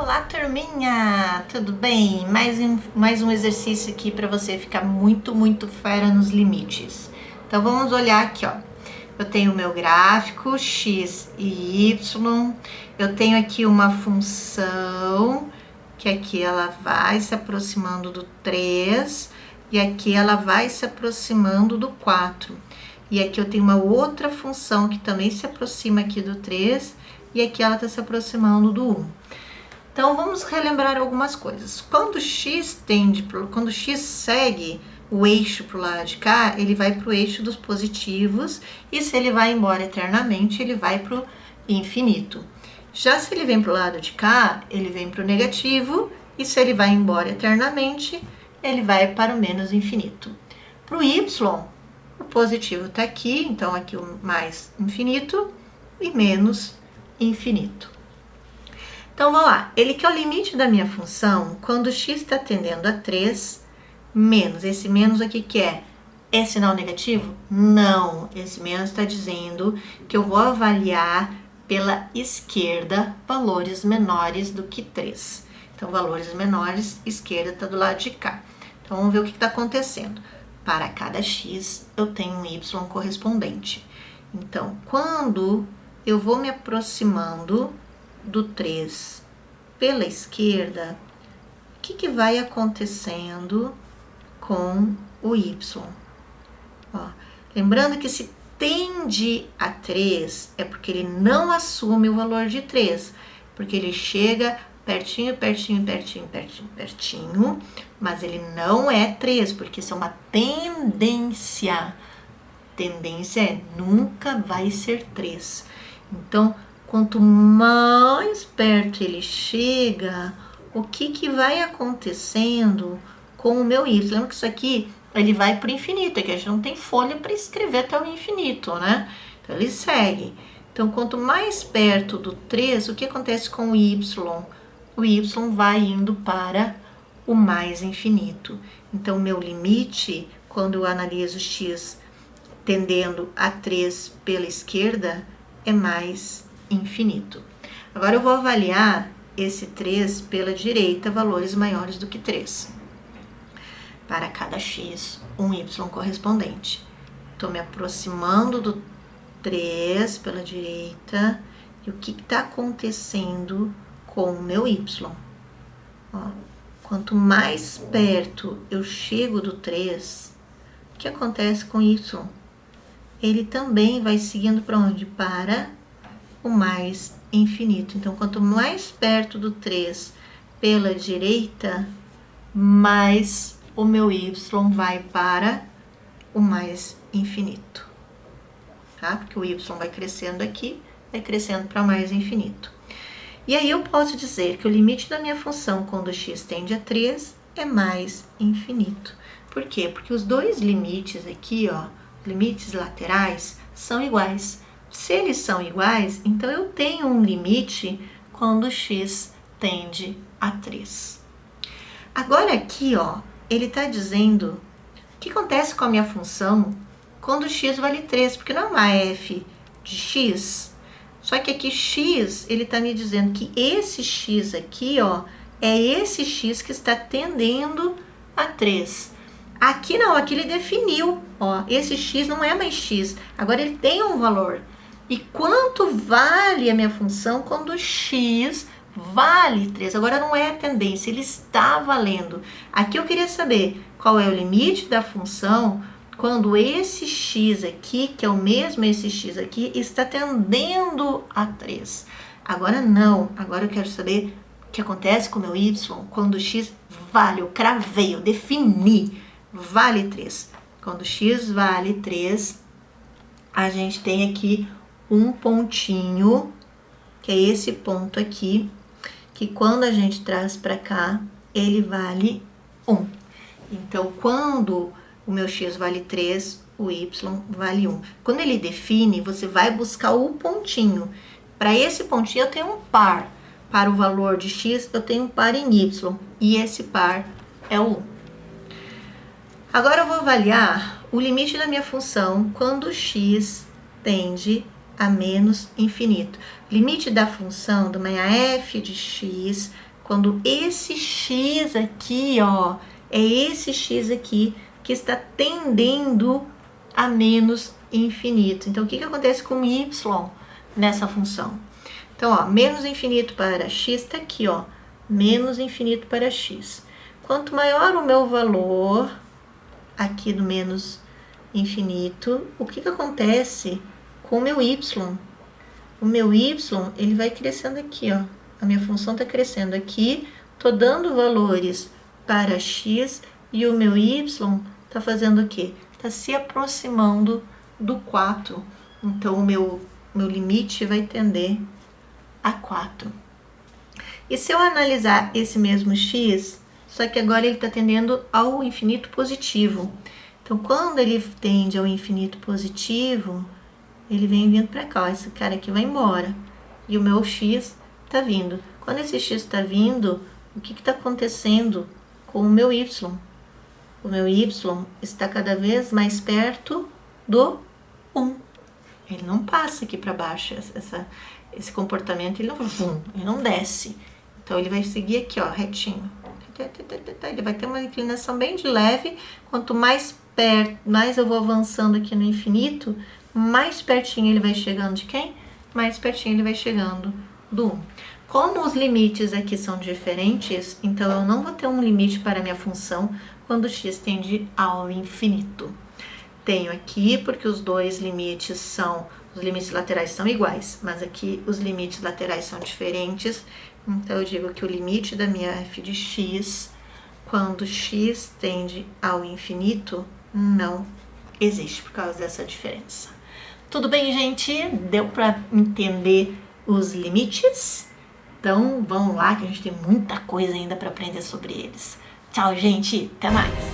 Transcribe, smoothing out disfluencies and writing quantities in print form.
Olá, turminha! Tudo bem? Mais um exercício aqui para você ficar muito fera nos limites. Então, vamos olhar aqui, ó. Eu tenho o meu gráfico, x e y. Eu tenho aqui uma função, que aqui ela vai se aproximando do 3, e aqui ela vai se aproximando do 4. E aqui eu tenho uma outra função que também se aproxima aqui do 3, e aqui ela está se aproximando do 1. Então, vamos relembrar algumas coisas. Quando x segue o eixo para o lado de cá, ele vai para o eixo dos positivos, e se ele vai embora eternamente, ele vai para o infinito. Já se ele vem para o lado de cá, ele vem para o negativo, e se ele vai embora eternamente, ele vai para o menos infinito. Para o y, o positivo está aqui, então aqui o mais infinito e menos infinito. Então, vamos lá. Ele quer o limite da minha função quando x está tendendo a 3, menos. Esse menos aqui que é sinal negativo? Não. Esse menos está dizendo que eu vou avaliar pela esquerda valores menores do que 3. Então, valores menores, esquerda está do lado de cá. Então, vamos ver o que está acontecendo. Para cada x, eu tenho um y correspondente. Então, quando eu vou me aproximando do 3 pela esquerda, o que vai acontecendo com o y? Ó, lembrando que se tende a 3 é porque ele não assume o valor de 3, porque ele chega pertinho, mas ele não é 3, porque isso é uma tendência. Tendência é nunca vai ser 3. Então, quanto mais perto ele chega, o que vai acontecendo com o meu y? Lembra que isso aqui, ele vai para o infinito, é que a gente não tem folha para escrever até o infinito, né? Então, ele segue. Então, quanto mais perto do 3, o que acontece com o y? O y vai indo para o mais infinito. Então, o meu limite, quando eu analiso x tendendo a 3 pela esquerda, é mais infinito. Agora eu vou avaliar esse 3 pela direita, valores maiores do que 3. Para cada x, um y correspondente. Estou me aproximando do 3 pela direita. E o que está acontecendo com o meu y? Ó, quanto mais perto eu chego do 3, o que acontece com y? Ele também vai seguindo para onde? Para o mais infinito. Então, quanto mais perto do 3 pela direita, mais o meu y vai para o mais infinito. Tá? Porque o y vai crescendo aqui, vai crescendo para mais infinito. E aí eu posso dizer que o limite da minha função quando x tende a 3 é mais infinito. Por quê? Porque os dois limites aqui, ó, limites laterais, são iguais. Se eles são iguais, então eu tenho um limite quando x tende a 3. Agora aqui, ó, ele está dizendo o que acontece com a minha função quando x vale 3, porque não é uma f de x. Só que aqui x, ele está me dizendo que esse x aqui, ó, é esse x que está tendendo a 3. Aqui não, aqui ele definiu, ó, esse x não é mais x, agora ele tem um valor. E quanto vale a minha função quando x vale 3? Agora não é a tendência, ele está valendo. Aqui eu queria saber qual é o limite da função quando esse x aqui, que é o mesmo esse x aqui, está tendendo a 3. Agora não, agora eu quero saber o que acontece com o meu y quando x vale, eu cravei, eu defini, vale 3. Quando x vale 3, a gente tem aqui um pontinho, que é esse ponto aqui, que quando a gente traz para cá, ele vale 1. Então, quando o meu x vale 3, o y vale 1. Quando ele define, você vai buscar o pontinho. Para esse pontinho, eu tenho um par. Para o valor de x, eu tenho um par em y. E esse par é o 1. Agora, eu vou avaliar o limite da minha função quando x tende a menos infinito. Limite da função do minha f de x quando esse x aqui, ó, é esse x aqui que está tendendo a menos infinito. Então, o que acontece com y nessa função? Então, ó, menos infinito para x está aqui, ó, menos infinito para x. Quanto maior o meu valor aqui do menos infinito, o que acontece com o meu y? O meu y, ele vai crescendo aqui, ó. A minha função está crescendo aqui, tô dando valores para x e o meu y está fazendo o quê? Está se aproximando do 4. Então, o meu limite vai tender a 4. E se eu analisar esse mesmo x, só que agora ele está tendendo ao infinito positivo. Então, quando ele tende ao infinito positivo, ele vem vindo para cá. Ó, esse cara aqui vai embora. E o meu x está vindo. Quando esse x está vindo, o que está acontecendo com o meu y? O meu y está cada vez mais perto do 1. Ele não passa aqui para baixo. Esse comportamento, ele não desce. Então, ele vai seguir aqui, ó, retinho. Ele vai ter uma inclinação bem de leve. Quanto mais eu vou avançando aqui no infinito, mais pertinho ele vai chegando de quem? Mais pertinho ele vai chegando do 1. Como os limites aqui são diferentes, então eu não vou ter um limite para a minha função quando x tende ao infinito. Tenho aqui, porque os limites laterais são iguais, mas aqui os limites laterais são diferentes. Então, eu digo que o limite da minha f de x, quando x tende ao infinito, não existe por causa dessa diferença. Tudo bem, gente? Deu para entender os limites? Então, vamos lá que a gente tem muita coisa ainda para aprender sobre eles. Tchau, gente! Até mais!